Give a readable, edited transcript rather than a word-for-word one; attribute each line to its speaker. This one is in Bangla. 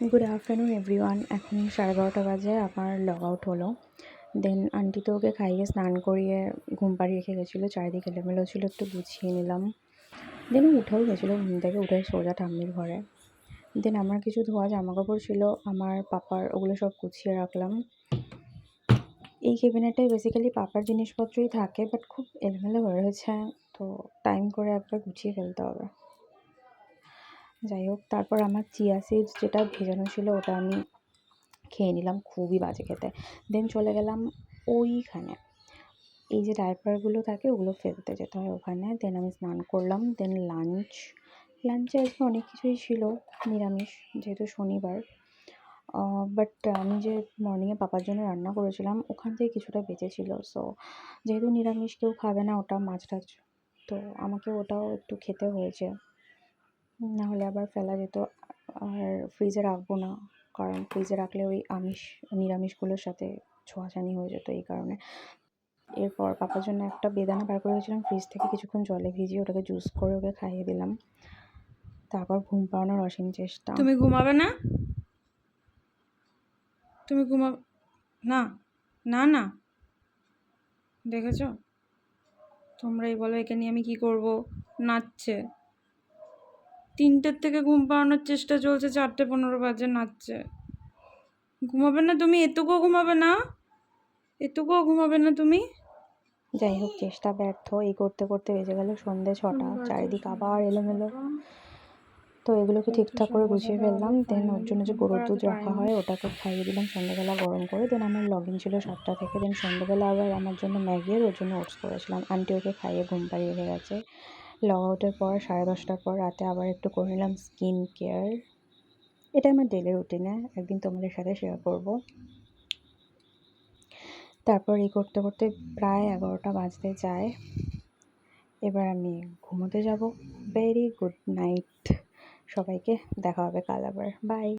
Speaker 1: Good afternoon everyone. এখন 11:30 বাজে, আমার লগ আউট হলো। দেন আন্টি তো ওকে খাইয়ে স্নান করিয়ে ঘুম পাড়িয়ে রেখে গেছিলো, চারিদিকে এলোমেলো ছিল, একটু গুছিয়ে নিলাম। দেন উঠেও গেছিলো ঘুম থেকে, উঠে সোজা ঠাম্মির ঘরে। দেন আমার কিছু ধোয়া জামা কাপড় ছিল আমার পাপার, ওগুলো সব গুছিয়ে রাখলাম। এই ক্যাবিনেটটাই বেসিক্যালি পাপার জিনিসপত্রই থাকে, বাট খুব এলোমেলো হয়ে রয়েছে, তো টাইম করে একবার গুছিয়ে ফেলতে হবে। যাই হোক, তারপর আমার চিয়া সিডস যেটা ভেজানো ছিল ওটা আমি খেয়ে নিলাম, খুবই বাজে খেতে। দেন চলে গেলাম ওইখানে, এই যে ডাইপারগুলো থাকে ওগুলো ফেলতে যেতে হয় ওখানে। দেন আমি স্নান করলাম। দেন লাঞ্চে আজকে অনেক কিছুই ছিল নিরামিষ, যেহেতু শনিবার। বাট আমি যে মর্নিংয়ে পাপার জন্য রান্না করেছিলাম ওখান থেকে কিছুটা বেঁচেছিল, সো যেহেতু নিরামিষ কেউ খাবে না ওটা, মাছ টাছ, তো আমাকে ওটাও একটু খেতে হয়েছে, নাহলে আবার ফেলা যেত। আর ফ্রিজে রাখবো না, কারণ ফ্রিজে রাখলে ওই নিরামিষগুলোর সাথে ছোঁয়াছানি হয়ে যেত, এই কারণে। এরপর পাপার জন্য একটা বেদানা বার করে গেছিলাম ফ্রিজ থেকে, কিছুক্ষণ জলে ভিজিয়ে ওটাকে জুস করে ওকে খাইয়ে দিলাম। তারপর ঘুম পাড়ানোর অসীম চেষ্টা।
Speaker 2: তুমি ঘুমাবে না? তুমি না না না, দেখেছো? তোমরাই বলো একে নিয়ে আমি কি করব। নাচছে, 3টের থেকে ঘুম পাড়ানোর চেষ্টা চলছে, 4:15 বাজে নাচছে। ঘুমাবে না তুমি? এটুকুও ঘুমাবে না তুমি?
Speaker 1: যাই হোক, চেষ্টা ব্যর্থ। এই করতে করতে বেজে গেল সন্ধ্যে 6টা, চারিদিক আবার এলোমেলো। তো এগুলোকে ঠিকঠাক করে গুছিয়ে ফেললাম। দেন ওর জন্য যে গরুর দুধ রাখা হয় ওটাকে খাইয়ে দিলাম সন্ধ্যাবেলা গরম করে। দেন আমার লগইন ছিল 7টা থেকে। দেন সন্ধ্যাবেলা আবার আমার জন্য ম্যাগি আর ওর জন্য ওটস করেছিলাম। আন্টি ওকে খাইয়ে ঘুম পাড়িয়ে রেখে গেছে। লগ আউটের পর 10:30টার পর রাতে আবার একটু করে নিলাম স্কিন কেয়ার। এটা আমার ডেলি রুটিনে, একদিন তোমাদের সাথে শেয়ার করব। তারপর এই করতে করতে প্রায় 11টা বাজতে যায়। এবার আমি ঘুমোতে যাব। ভেরি গুড নাইট সবাইকে, দেখা হবে কাল আবার, বাই।